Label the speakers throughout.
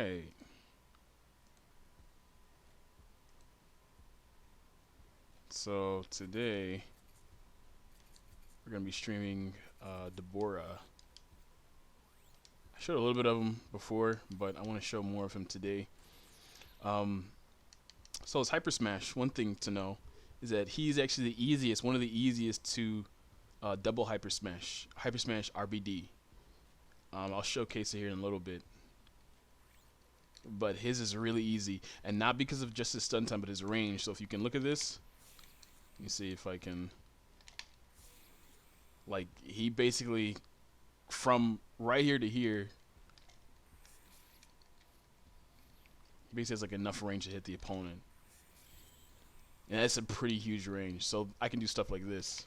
Speaker 1: Alright. So today we're gonna be streaming Dabura. I showed a little bit of him before, but I want to show more of him today. Um, so his Hyper Smash, one thing to know is that he's actually the easiest, one of the easiest to double Hyper Smash RBD. I'll showcase it here in a little bit. But his is really easy, and not because of just his stun time, but his range. So if you can look at this, let me see if I can. Like, he basically, from right here to here, he basically has like enough range to hit the opponent. And that's a pretty huge range. So I can do stuff like this.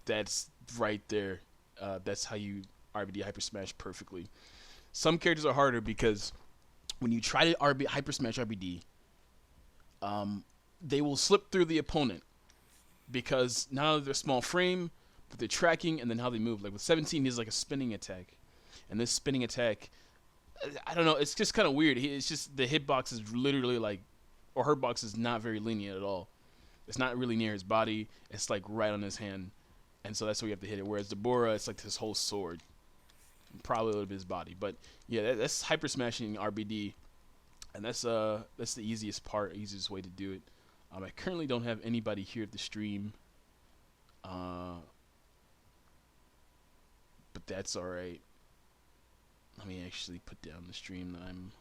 Speaker 1: That's right there. That's how you RBD Hyper Smash perfectly. Some characters are harder because when you try to Hyper Smash RBD, they will slip through the opponent because not only their small frame, but their tracking and then how they move. Like with 17, he's like a spinning attack, and this spinning attack, I don't know, it's just kind of weird. It's just the hitbox is literally like, or her box is not very lenient at all. It's not really near his body. It's like right on his hand, and so that's where you have to hit it. Whereas Dabura, it's like his whole sword. Probably a little bit his body, but yeah, that's hyper smashing RBD, and that's the easiest part, easiest way to do it. I currently don't have anybody here at the stream, but that's all right. Let me actually put down the stream that I'm.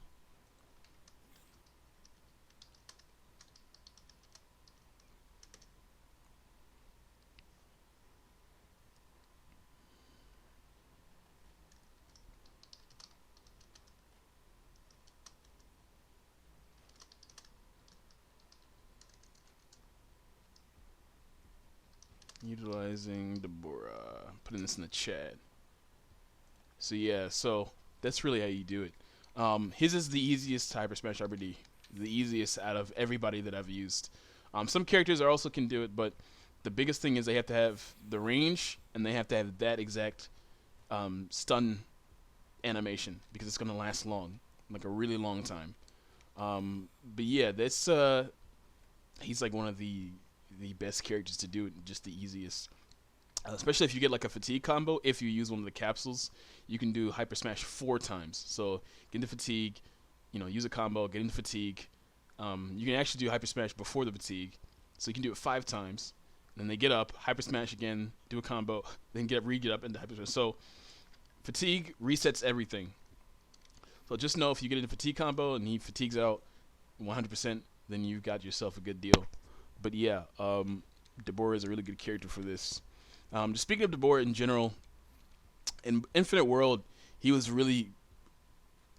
Speaker 1: Utilizing Dabura. Putting this in the chat. So yeah, so that's really how you do it. His is the easiest Hyper Smash RBD. The easiest out of everybody that I've used. Some characters also can do it, but the biggest thing is they have to have the range and they have to have that exact stun animation because it's going to last long, like a really long time. But yeah, that's he's like one of the best characters to do it, just the easiest. Especially if you get like a fatigue combo, if you use one of the capsules, you can do Hyper Smash 4 times. So get into fatigue, use a combo, get into fatigue. You can actually do Hyper Smash before the fatigue, so you can do it 5 times. Then they get up, Hyper Smash again, do a combo, then get up, get up into Hyper Smash. So fatigue resets everything. So just know if you get into fatigue combo and he fatigues out 100%, then you've got yourself a good deal. But yeah, Dabura is a really good character for this. Just speaking of Dabura in general, in Infinite World, he was really,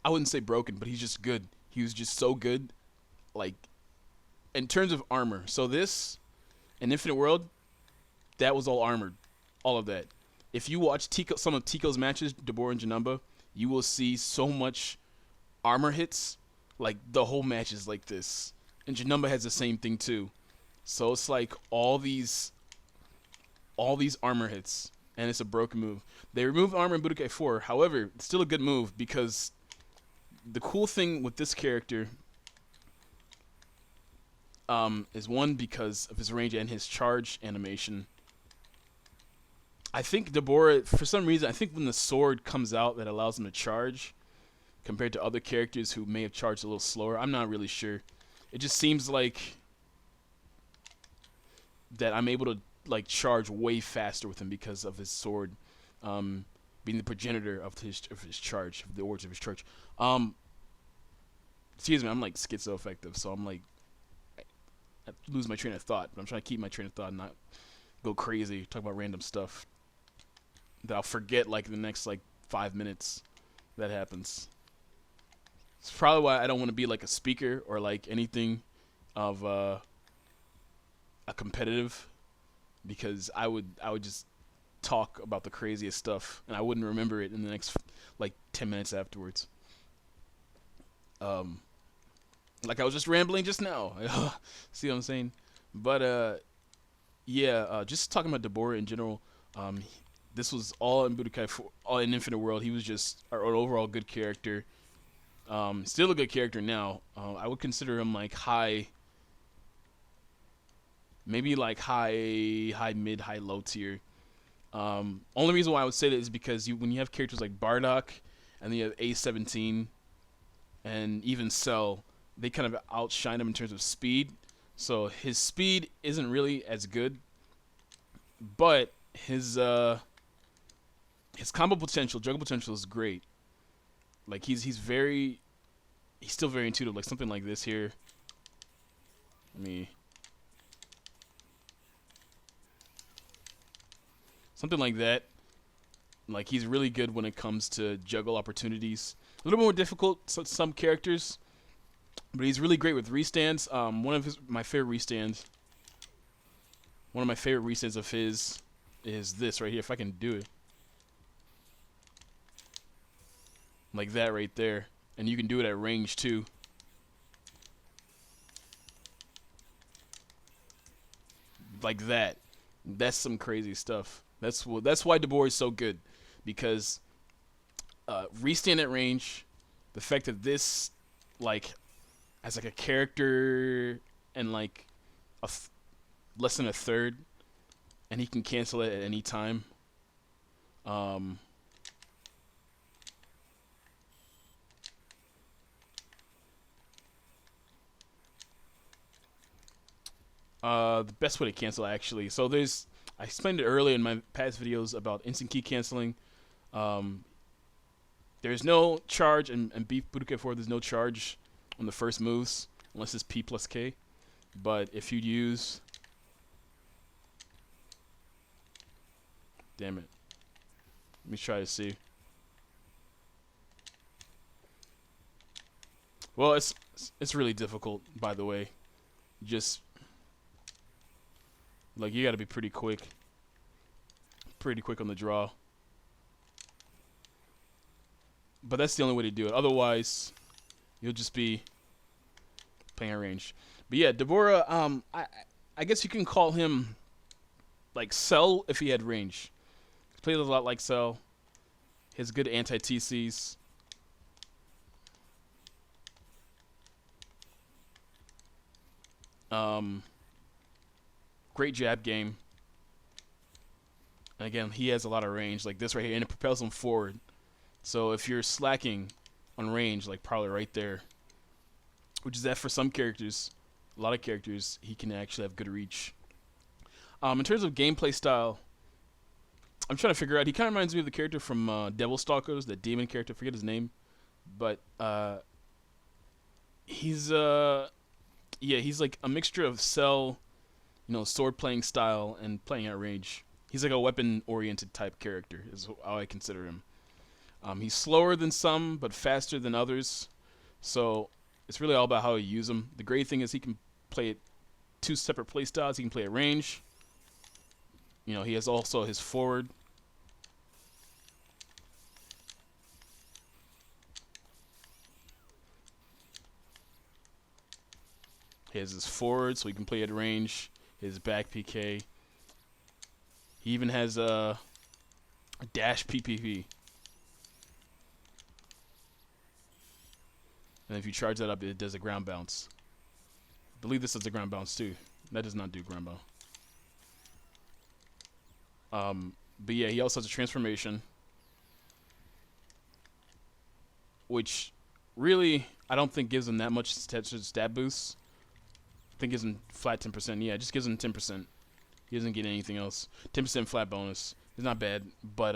Speaker 1: I wouldn't say broken, but he's just good. He was just so good, like, in terms of armor. So this, in Infinite World, that was all armored, all of that. If you watch some of Tico's matches, Dabura and Janemba, you will see so much armor hits, like the whole match is like this. And Janemba has the same thing too. So it's like all these armor hits, and it's a broken move. They removed armor in Budokai 4. However, it's still a good move because the cool thing with this character is one, because of his range and his charge animation. I think Dabura, for some reason, I think when the sword comes out that allows him to charge, compared to other characters who may have charged a little slower, I'm not really sure. It just seems like that I'm able to like charge way faster with him because of his sword being the progenitor of his charge, of the origin of his charge. Excuse me, I'm like schizoaffective, so I'm like I lose my train of thought, but I'm trying to keep my train of thought and not go crazy, talk about random stuff that I'll forget like in the next like 5 minutes. That happens. It's probably why I don't want to be like a speaker or like anything of a competitive, because I would just talk about the craziest stuff and I wouldn't remember it in the next like 10 minutes afterwards. Like I was just rambling just now. See what I'm saying? But yeah, just talking about Dabura in general. this was all in Budokai, all in Infinite World. He was just an overall good character. Still a good character now. I would consider him like high, maybe like high mid, high low tier. Only reason why I would say that is because when you have characters like Bardock, and then you have A17, and even Cell, they kind of outshine him in terms of speed. So his speed isn't really as good, but his combo potential, juggle potential is great. Like he's still very intuitive. Like something like this here. Something like that. Like he's really good when it comes to juggle opportunities. A little more difficult some characters, but he's really great with restands. One of my favorite restands of his is this right here. If I can do it, like that right there, and you can do it at range too. Like that. That's some crazy stuff. That's why Dabura is so good, because restand at range, the fact that this like has like a character and like less than a third, and he can cancel it at any time. The best way to cancel actually. So I explained it earlier in my past videos about instant key canceling. There's no charge, and Beef Budokai 4, there's no charge on the first moves, unless it's P plus K. But if you use... Damn it. Let me try to see. Well, it's really difficult, by the way. Just... Like, you gotta be pretty quick. Pretty quick on the draw. But that's the only way to do it. Otherwise, you'll just be playing at range. But yeah, Dabura, I guess you can call him like Cell if he had range. He plays a lot like Cell. He has good anti-TCs. Great jab game. And again, he has a lot of range, like this right here, and it propels him forward. So if you're slacking on range, like probably right there, which is that for some characters, a lot of characters, he can actually have good reach. In terms of gameplay style, I'm trying to figure out. He kind of reminds me of the character from Devil Stalkers, the demon character. I forget his name, but he's like a mixture of Cell, sword playing style and playing at range. He's like a weapon-oriented type character, is how I consider him. He's slower than some, but faster than others. So it's really all about how you use him. The great thing is he can play it 2 separate play styles. He can play at range. He has also his forward. He has his forward, so he can play at range. His back PK. He even has a dash PPP. And if you charge that up, it does a ground bounce. I believe this does a ground bounce too. That does not do ground bounce. But yeah, he also has a transformation, which really I don't think gives him that much stat boost. I think gives him flat 10%. Yeah, it just gives him 10%. He doesn't get anything else. 10% flat bonus. It's not bad, but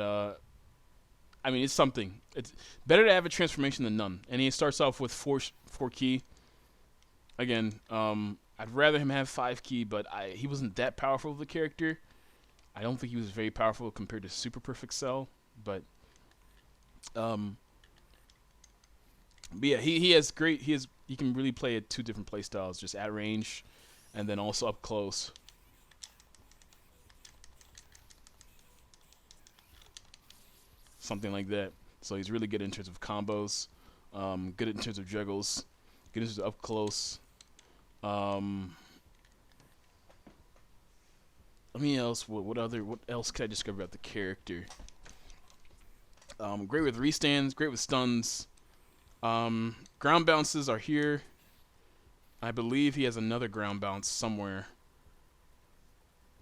Speaker 1: I mean, it's something. It's better to have a transformation than none. And he starts off with 4 key. Again, I'd rather him have 5 key, but he wasn't that powerful of a character. I don't think he was very powerful compared to Super Perfect Cell, but yeah, he has great. He can really play at 2 different play styles, just at range, and then also up close. Something like that. So he's really good in terms of combos, good in terms of juggles, good in terms of up close. Let me else. What else could I discover about the character? Great with restands. Great with stuns. Ground bounces are here. I believe he has another ground bounce somewhere.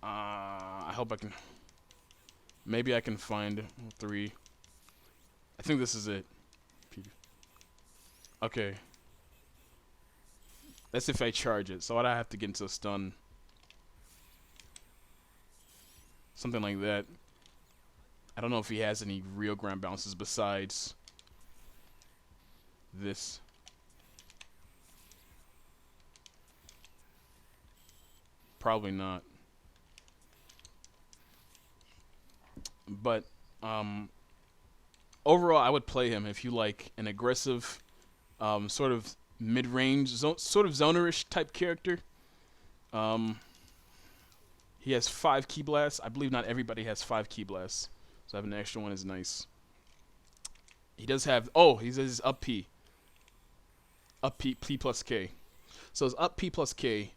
Speaker 1: I hope I can. Maybe I can find 3. I think this is it. Okay. That's if I charge it. So I'd have to get into a stun. Something like that. I don't know if he has any real ground bounces besides this. Probably not. But overall, I would play him if you like an aggressive, sort of mid-range, sort of zonerish type character. He has 5 ki blasts. I believe not everybody has 5 ki blasts, so having an extra one is nice. He does have. Oh, he says up P. Up P plus K. So his up P plus K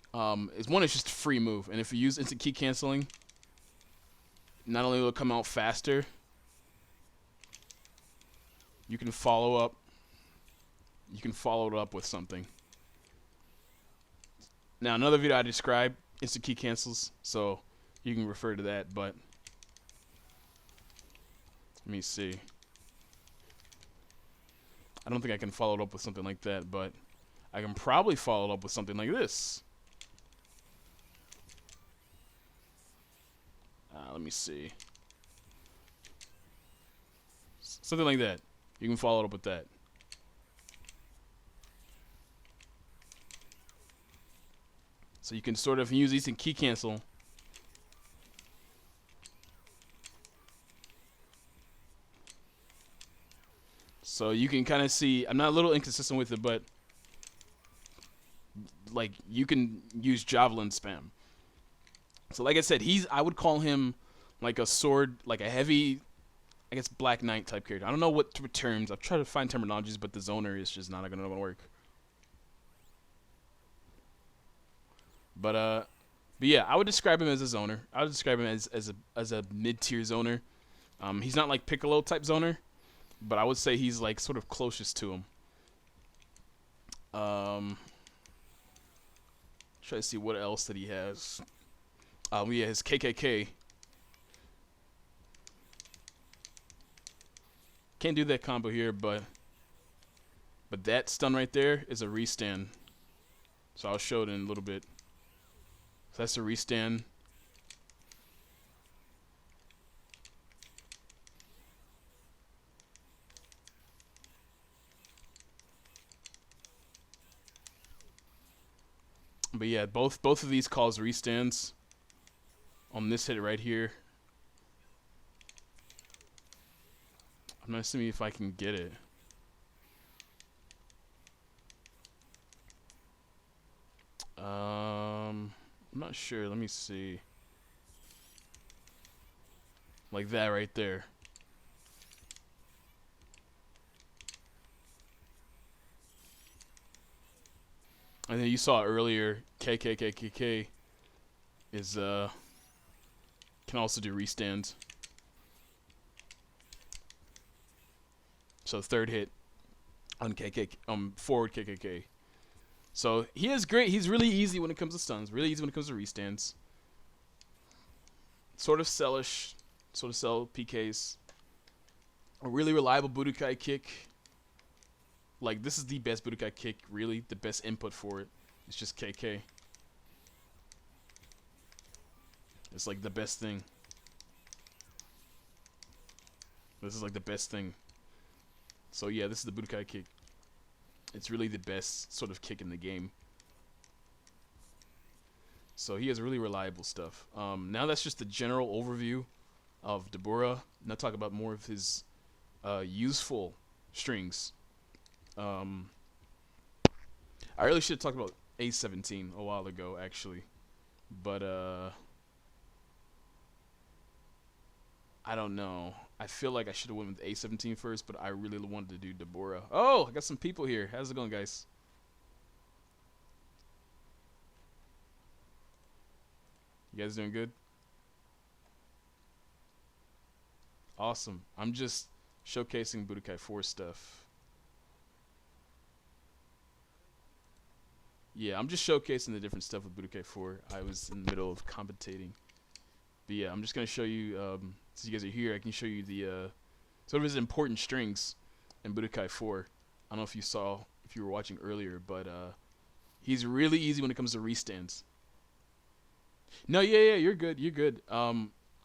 Speaker 1: is one. It's just a free move, and if you use instant ki canceling, not only will it come out faster, you can follow up. You can follow it up with something. Now, another video I described instant ki cancels, so you can refer to that. But let me see. I don't think I can follow it up with something like that, but I can probably follow it up with something like this. Let me see. Something like that. You can follow it up with that. So you can sort of use these in ki cancel. So you can kind of see, I'm not a little inconsistent with it, but like you can use javelin spam. So like I said, I would call him like a sword, like a heavy, I guess Black Knight type character. I don't know what terms. I've tried to find terminologies, but the zoner is just not gonna work. But yeah, I would describe him as a zoner. I would describe him as a mid-tier zoner. He's not like Piccolo type zoner, but I would say he's like sort of closest to him. Try to see what else that he has. Yeah, his KKK. Can't do that combo here, but that stun right there is a restand. So I'll show it in a little bit. So that's a restand. But yeah, both of these cause restands on this hit right here. I'm gonna see if I can get it. I'm not sure. Let me see. Like that right there. And then you saw earlier, KKKKK is can also do restands. So third hit on forward KKK. So he is great. He's really easy when it comes to stuns. Really easy when it comes to restands. Sort of sellish. Sort of sell PKs. A really reliable Budokai kick. Like, this is the best Budokai kick, really. The best input for it. It's just KK. It's like the best thing. This is like the best thing. So yeah, this is the Budokai kick. It's really the best sort of kick in the game. So he has really reliable stuff. Now that's just the general overview of Dabura. Now talk about more of his useful strings. I really should have talked about A17 a while ago, actually. But I don't know. I feel like I should have went with A17 first, but I really wanted to do Dabura. Oh, I got some people here. How's it going, guys? You guys doing good? Awesome. I'm just showcasing Budokai 4 stuff. Yeah, I'm just showcasing the different stuff with Budokai 4. I was in the middle of commentating. But yeah, I'm just going to show you, since you guys are here, I can show you the sort of his important strings in Budokai 4. I don't know if you saw, if you were watching earlier, but he's really easy when it comes to restands. No, yeah, you're good, you're good.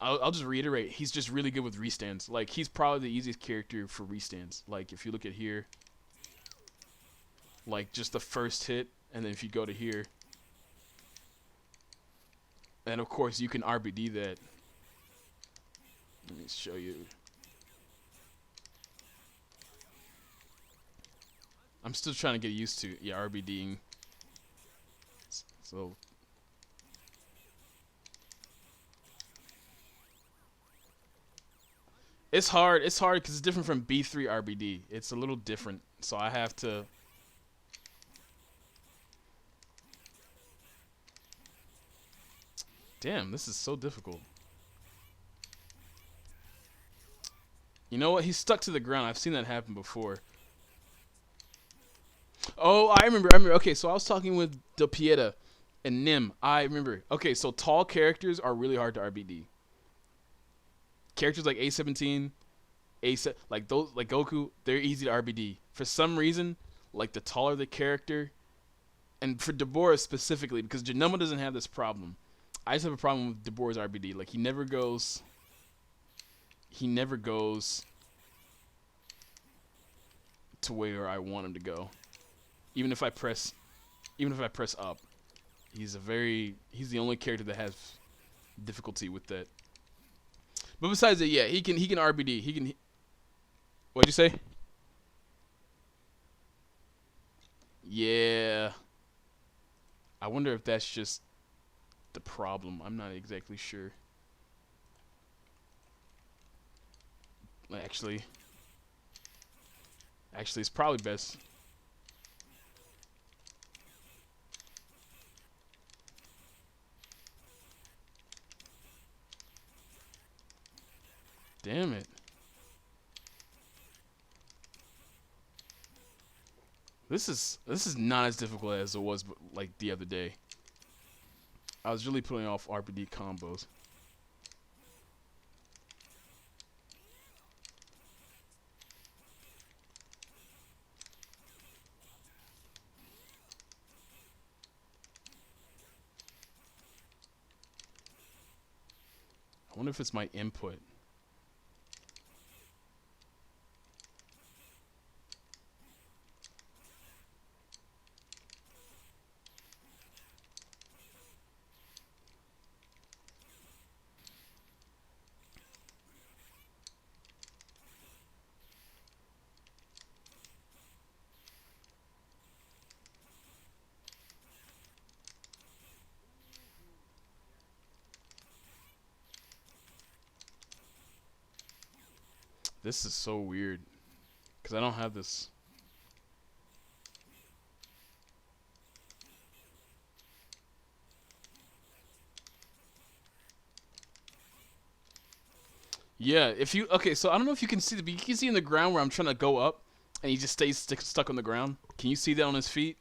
Speaker 1: I'll just reiterate, he's just really good with restands. Like, he's probably the easiest character for restands. Like, if you look at here, like, just the first hit, and then if you go to here, and of course, you can RBD that. Let me show you. I'm still trying to get used to, yeah, RBDing. So. It's hard because it's different from B3 RBD. It's a little different, so I have to. Damn, this is so difficult. You know what? He's stuck to the ground. I've seen that happen before. Oh, I remember. Okay, so I was talking with De Pieta and Nim. I remember. Okay, so tall characters are really hard to RBD. Characters like A17, like those, like Goku, they're easy to RBD. For some reason, like the taller the character, and for Dabura specifically, because Janoma doesn't have this problem. I just have a problem with Dabura's RBD. Like, he never goes to where I want him to go. Even if I press up. He's the only character that has difficulty with that. But besides it, yeah, he can RBD. What'd you say? Yeah. I wonder if that's just the problem. I'm not exactly sure. Actually, it's probably best. Damn it. This is not as difficult as it was like the other day. I was really putting off RBD combos. I wonder if it's my input. This is so weird, because I don't have this. Yeah, if you okay, so I don't know if you can see but you can see in the ground where I'm trying to go up, and he just stays stuck on the ground. Can you see that on his feet?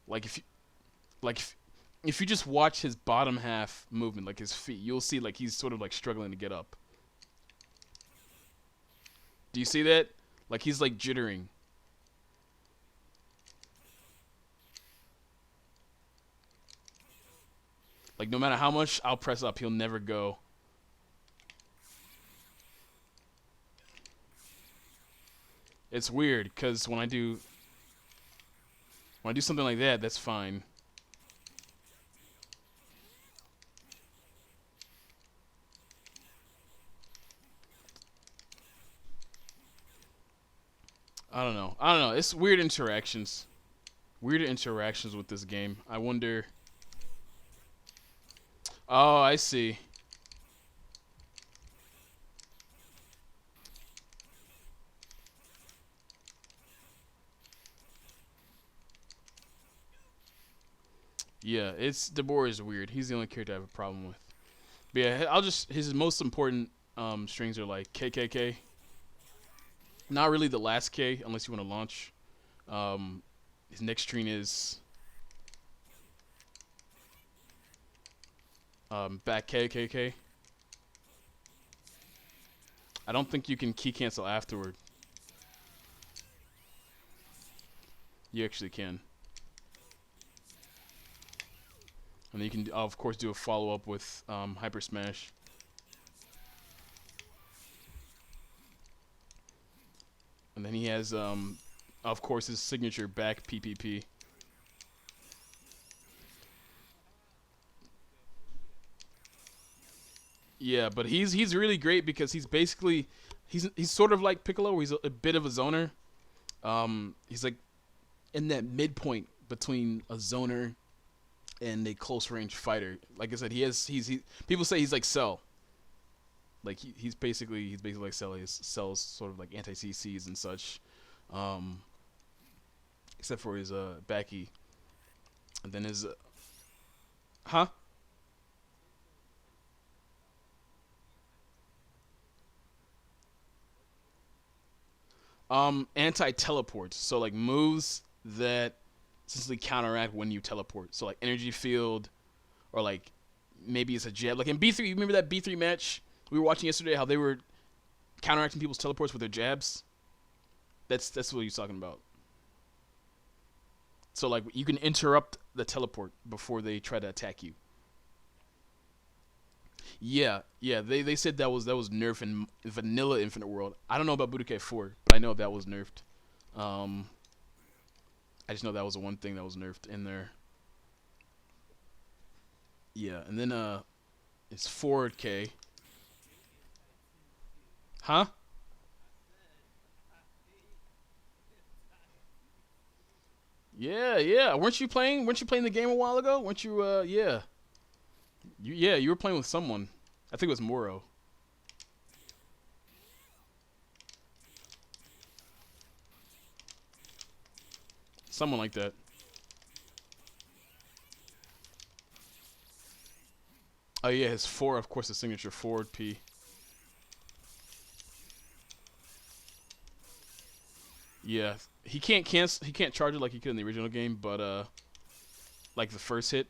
Speaker 1: Like if you just watch his bottom half movement, like his feet, you'll see like he's sort of like struggling to get up. Do you see that? Like he's like jittering. Like no matter how much I'll press up, he'll never go. It's weird because when I do something like that, that's fine. I don't know. It's weird interactions. Weird interactions with this game. I wonder. Oh, I see. Yeah, Dabura is weird. He's the only character I have a problem with. But yeah, I'll just his most important strings are like KKK. Not really the last K unless you want to launch. Um, his next string is back KKK. I don't think you can key cancel afterward. You actually can. And then you can, of course, do a follow up with Hyper Smash. And then he has, of course, his signature back PPP. Yeah, but he's really great because he's basically he's sort of like Piccolo. Where he's a bit of a zoner. He's like in that midpoint between a zoner and a close range fighter. Like I said, he people say he's like Cell. Like he's basically like Cell. He sells sort of like anti CCs and such, um, except for his backy, and then his huh anti teleport. So like moves that essentially counteract when you teleport. So like energy field, or like maybe it's a jab. Like in B3, you remember that B3 match we were watching yesterday? How they were counteracting people's teleports with their jabs. That's what he's talking about. So like you can interrupt the teleport before they try to attack you. Yeah, yeah. They said that was nerfed in Vanilla Infinite World. I don't know about Budokai 4, but I know that was nerfed. Um, I just know that was the one thing that was nerfed in there. Yeah, and then it's forward K. Huh? Yeah, yeah. Weren't you playing? Weren't you playing the game a while ago? Weren't you? Yeah. You were playing with someone. I think it was Moro. Someone like that. Oh yeah, his four, of course, his signature forward P. Yeah, he can't cancel. He can't charge it like he could in the original game, but like the first hit.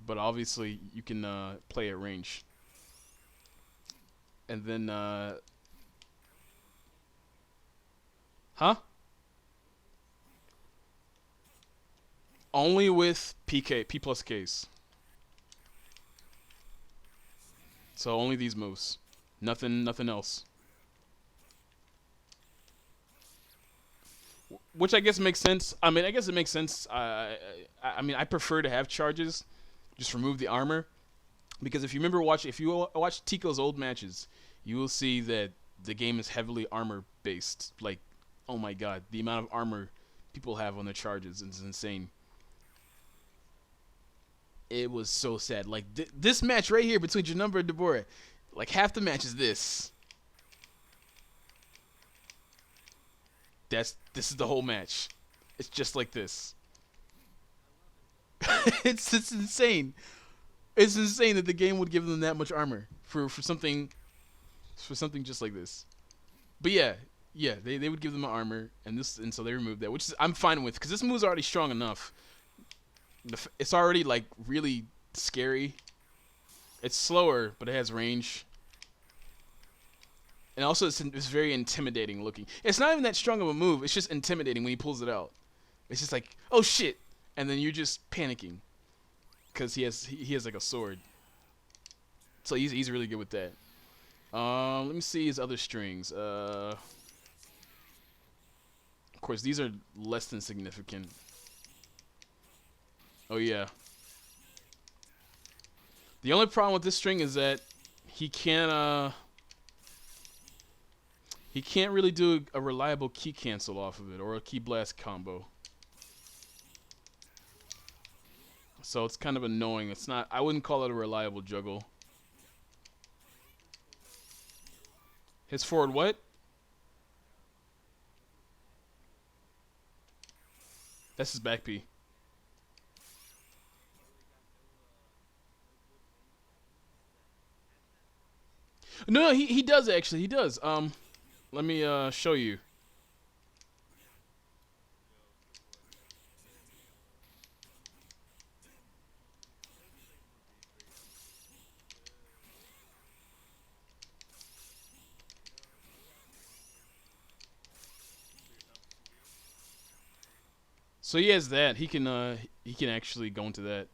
Speaker 1: But obviously, you can play at range. And then, huh? Only with PK, P plus Ks. So only these moves. Nothing else. Which I guess makes sense. I mean, I guess it makes sense. I mean, I prefer to have charges. Just remove the armor, because if you watch Tico's old matches, you will see that the game is heavily armor based. Like, oh my god, the amount of armor people have on their charges is insane. It was so sad. Like this match right here between Janumber and Dabura, like half the match is this. This is the whole match. It's just like this. It's insane. It's insane that the game would give them that much armor for something just like this. But yeah, yeah, they would give them armor, and so they removed that, which is, I'm fine with, because this move's already strong enough. It's already like really scary. It's slower, but it has range, and also it's very intimidating looking. It's not even that strong of a move. It's just intimidating when he pulls it out. It's just like, oh shit, and then you're just panicking because he has like a sword. So he's really good with that. Let me see his other strings. Of course, these are less than significant. Oh yeah. The only problem with this string is that he can't he can't really do a reliable key cancel off of it, or a key blast combo. So it's kind of annoying. It's not. I wouldn't call it a reliable juggle. His forward what? That's his back P. No, he does actually. He does. Let me show you. So he has that. He can actually go into that.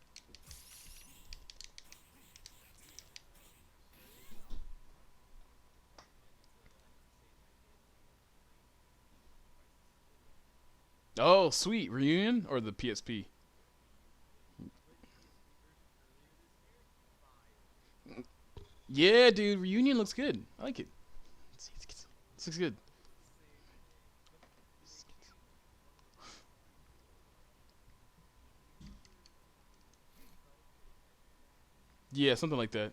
Speaker 1: Oh, sweet reunion or the PSP. Yeah, dude, reunion looks good. I like it. This looks good. Yeah, something like that.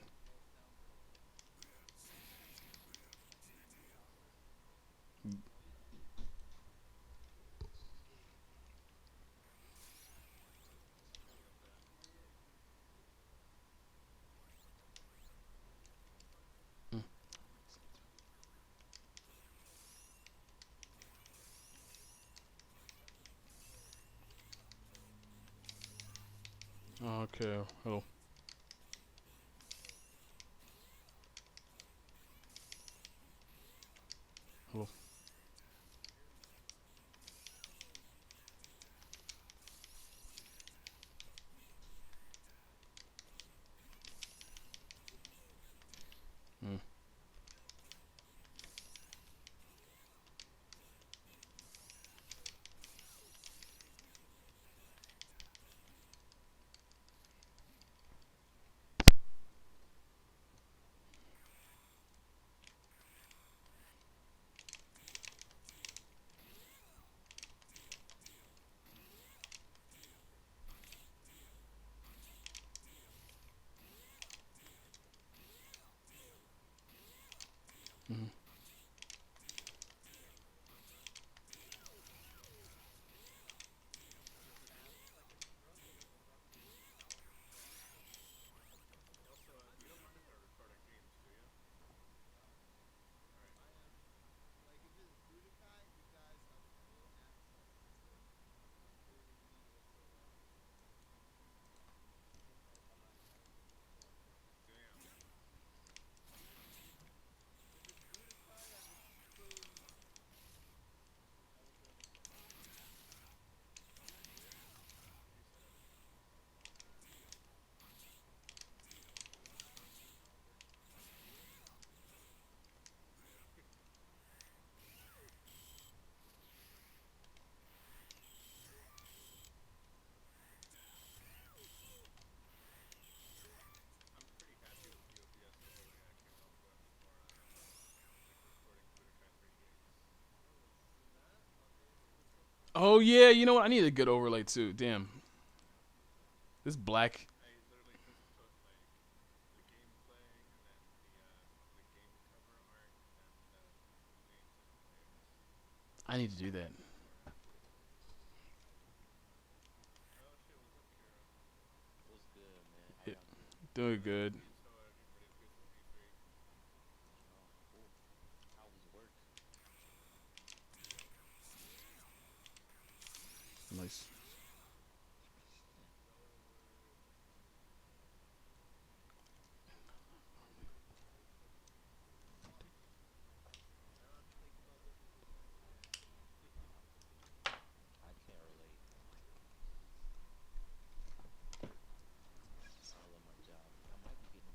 Speaker 1: Mm. Okay. Hello. Hello. Mm. Mm. Oh yeah, you know what? I need a good overlay too. Damn, this black. I need to do that.
Speaker 2: What's good, man? How
Speaker 1: Yeah,
Speaker 2: y'all doing?
Speaker 1: doing good.
Speaker 2: Oh, cool. How was work?
Speaker 1: Nice.
Speaker 2: I can't relate. I love my job. I might be getting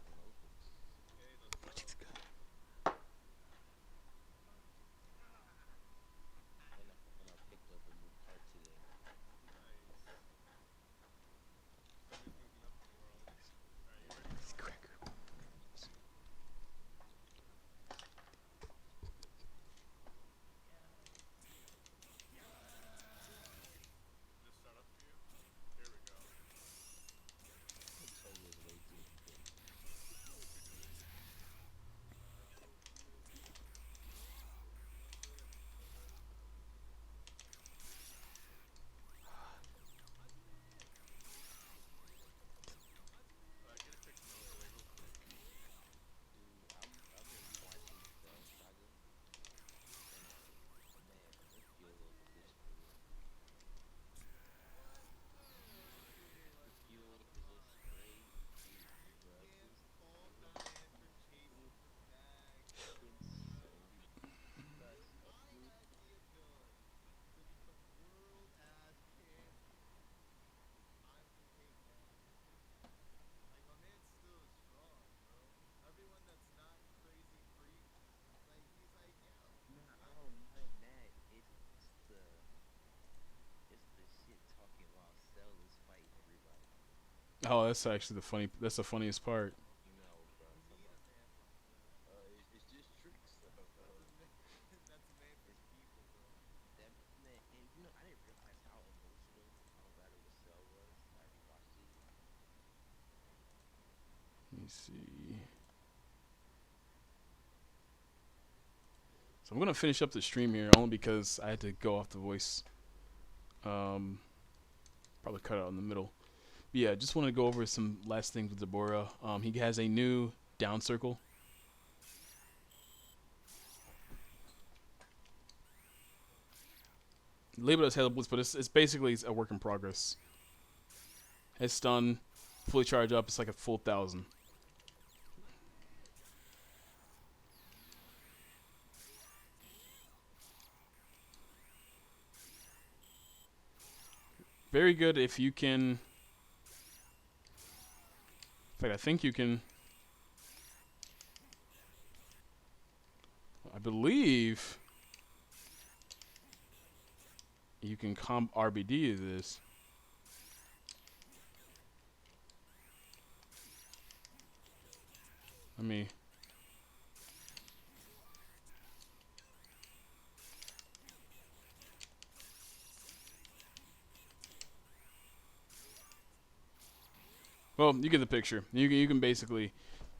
Speaker 1: Oh, that's actually the funny. That's the funniest part.
Speaker 2: No, bro. It's just tricks, though, bro. That man, and I didn't realize how emotional Battle with Cell was. I rewatched it.
Speaker 1: Let me see. So I'm gonna finish up the stream here only because I had to go off the voice. Um, Probably cut out in the middle. But yeah, just want to go over some last things with Dabura. He has a new down circle. Labeled as Halo Blitz, but it's basically a work in progress. His stun, fully charged up, it's like a full 1,000. Very good if you can. In fact, I think you can. I believe you can comp RBD this. Let me. Well, you get the picture. You can basically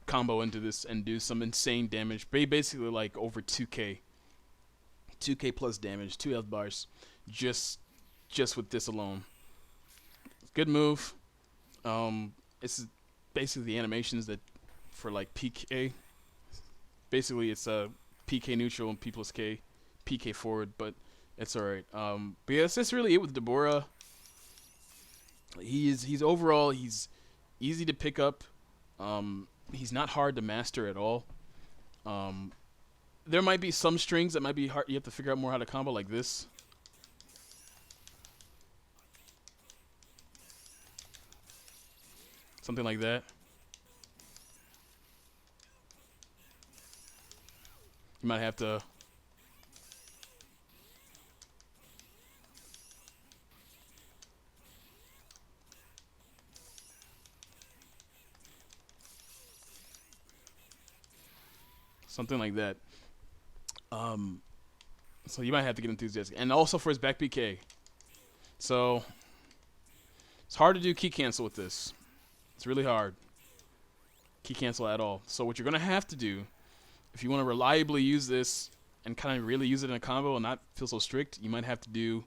Speaker 1: combo into this and do some insane damage. Basically like over 2k, 2k plus damage, 2 health bars, just with this alone. Good move. It's basically the animations that for like PK. Basically, it's a PK neutral and P plus K, PK forward, but it's alright. But yeah, that's really it with Dabura. He's overall he's easy to pick up. He's not hard to master at all. Um, there might be some strings that might be hard. You have to figure out more how to combo like this. Something like that. You might have to. Something like that. Um, so you might have to get enthusiastic. And also for his back PK. So it's hard to do key cancel with this. It's really hard. Key cancel at all. So what you're gonna have to do, if you want to reliably use this and kind of really use it in a combo and not feel so strict, you might have to do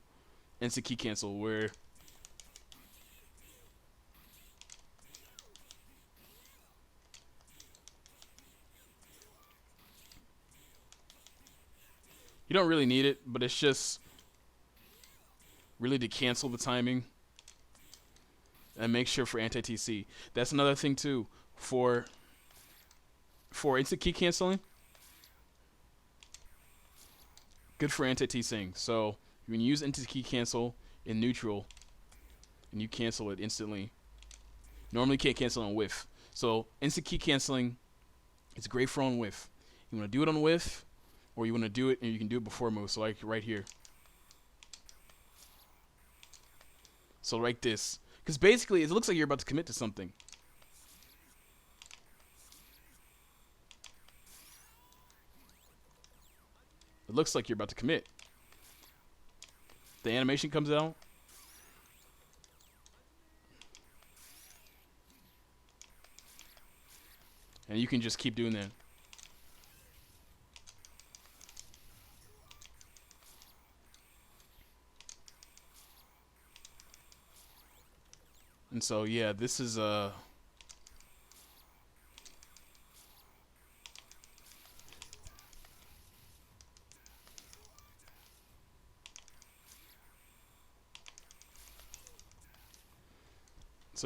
Speaker 1: instant key cancel where you don't really need it, but it's just really to cancel the timing and make sure for anti-TC. That's another thing too for instant key canceling. Good for anti-TCing. So you can use instant key cancel in neutral, and you cancel it instantly. Normally, you can't cancel on whiff. So instant key canceling, it's great for on whiff. You want to do it on whiff, or you want to do it and you can do it before move. So like right here. So like this. Because basically, it looks like you're about to commit to something. It looks like you're about to commit. The animation comes out. And you can just keep doing that. And so, yeah, this is so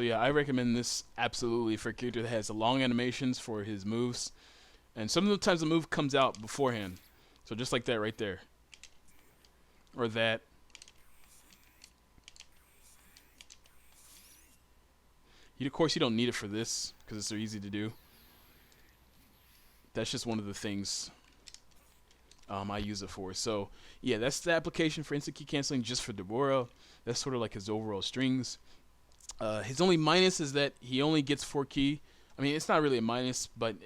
Speaker 1: yeah, I recommend this absolutely for a character that has long animations for his moves. And sometimes the move comes out beforehand. So just like that right there. Or that. Of course, you don't need it for this because it's so easy to do. That's just one of the things I use it for. So, yeah, that's the application for instant key canceling just for Dabura. That's sort of like his overall strings. His only minus is that he only gets 4 ki. I mean, it's not really a minus, but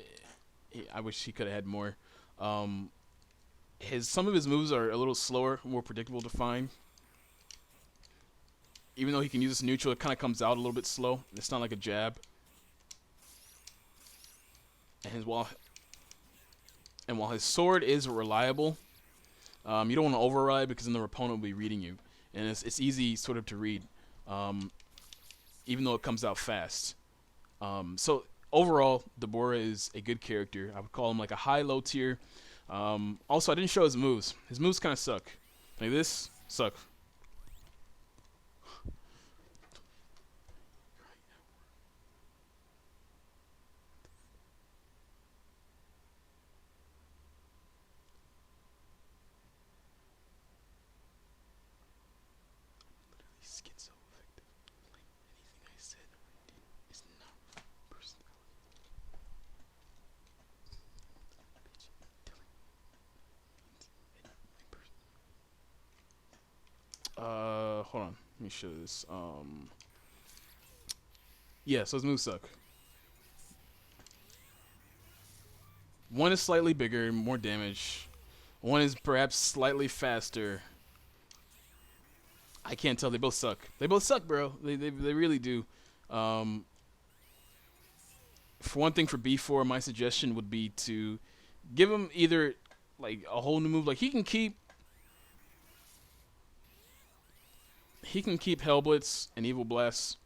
Speaker 1: I wish he could have had more. Um, his some of his moves are a little slower, more predictable to find. Even though he can use this neutral, it kind of comes out a little bit slow. It's not like a jab. And while his sword is reliable, you don't want to override because then the opponent will be reading you, and it's easy sort of to read, um, even though it comes out fast. So overall, Dabura is a good character. I would call him like a high-low tier. Also, I didn't show his moves. His moves kind of suck. Like this, suck. Schizoaffective. Like anything I said or did is not personality. Hold on. Let me show this. Yeah, so his moves suck. One is slightly bigger, more damage. One is perhaps slightly faster. I can't tell. They both suck. They both suck, bro. They really do. Um, for one thing, for B4, my suggestion would be to give him either like a whole new move. Like he can keep Hellblitz and Evil Blast,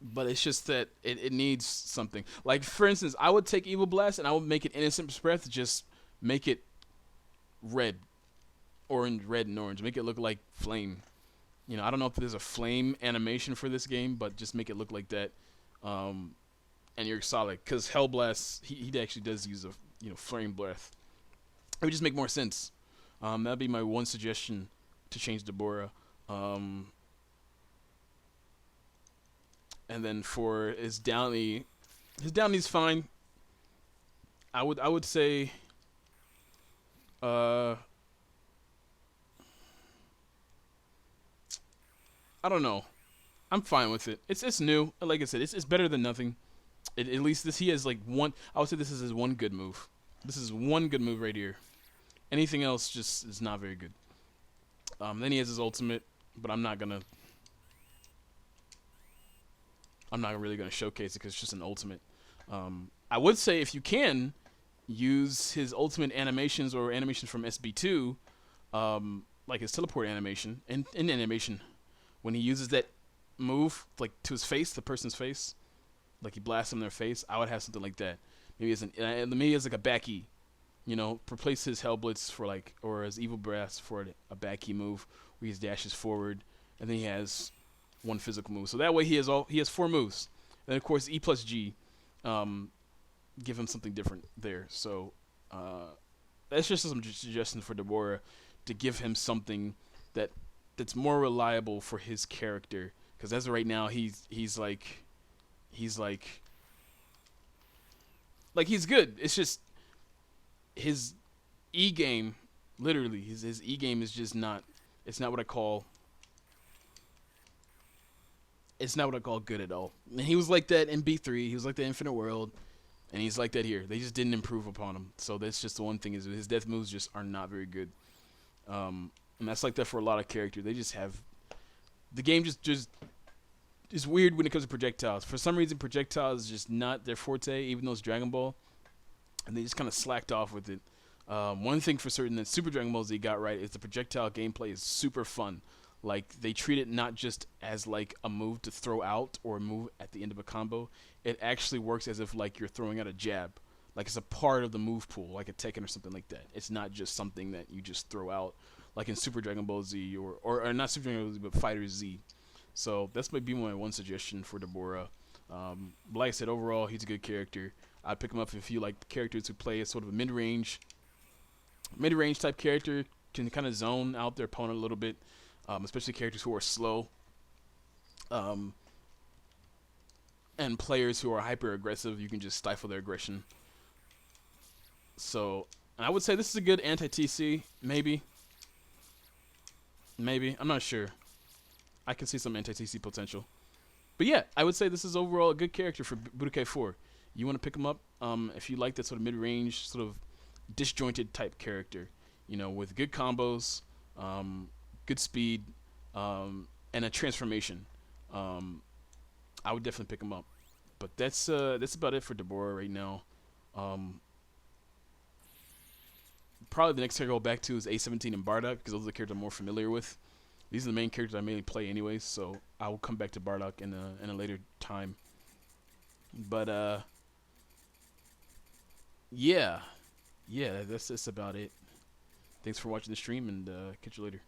Speaker 1: but it's just that it needs something. Like for instance, I would take Evil Blast and I would make it Innocent Breath. Just make it red, orange, red, and orange. Make it look like flame. You know, I don't know if there's a flame animation for this game, but just make it look like that. And you're solid. Because Hellblast, he actually does use a flame breath. It would just make more sense. That'd be my one suggestion to change Dabura. And then for his Downey's fine. I would say I don't know. I'm fine with it. It's new. Like I said, it's better than nothing. At least he has like one. I would say this is his one good move. This is one good move right here. Anything else just is not very good. Then he has his ultimate, but I'm not really gonna showcase it because it's just an ultimate. I would say if you can use his ultimate animations or animations from SB2, like his teleport animation in animation, when he uses that move like to his face, the person's face, like he blasts them in their face, I would have something like that. Maybe as like a back E. Replace his Hellblitz for like, or his Evil Blast for a back E move where he dashes forward, and then he has one physical move. So that way he has 4 moves. And of course E plus G, give him something different there. So that's just some suggestions for Dabura to give him something that's more reliable for his character. Because as of right now, he's good. It's just his E game, literally, his E game is just not. It's not what I call. It's not what I call good at all. And he was like that in B3. He was like that in Infinite World, and he's like that here. They just didn't improve upon him. So that's just the one thing, is his death moves just are not very good. And that's like that for a lot of characters. They just have the game just is weird when it comes to projectiles. For some reason, projectiles is just not their forte, even though it's Dragon Ball, and they just kind of slacked off with it. One thing for certain that Super Dragon Ball Z got right is the projectile gameplay is super fun. Like, they treat it not just as like a move to throw out or a move at the end of a combo. It actually works as if like you're throwing out a jab. Like it's a part of the move pool, like a Tekken or something like that. It's not just something that you just throw out, like in Super Dragon Ball Z or not Super Dragon Ball Z, but Fighter Z. So that's might be my one suggestion for Dabura. But like I said, overall, he's a good character. I'd pick him up if you like characters who play a sort of a mid-range type character, can kind of zone out their opponent a little bit, especially characters who are slow, and players who are hyper aggressive. You can just stifle their aggression. So, and I would say this is a good anti-TC, maybe. I'm not sure. I can see some anti-TC potential. But yeah, I would say this is overall a good character for Budokai 4. You want to pick him up if you like that sort of mid-range, sort of disjointed type character, with good combos, good speed, and a transformation. Um, I would definitely pick him up. But that's about it for Dabura right now. Um, Probably the next character I'll go back to is A17 and Bardock because those are the characters I'm more familiar with. These are the main characters I mainly play anyways, so I will come back to Bardock in a later time. But yeah, that's about it. Thanks for watching the stream, and catch you later.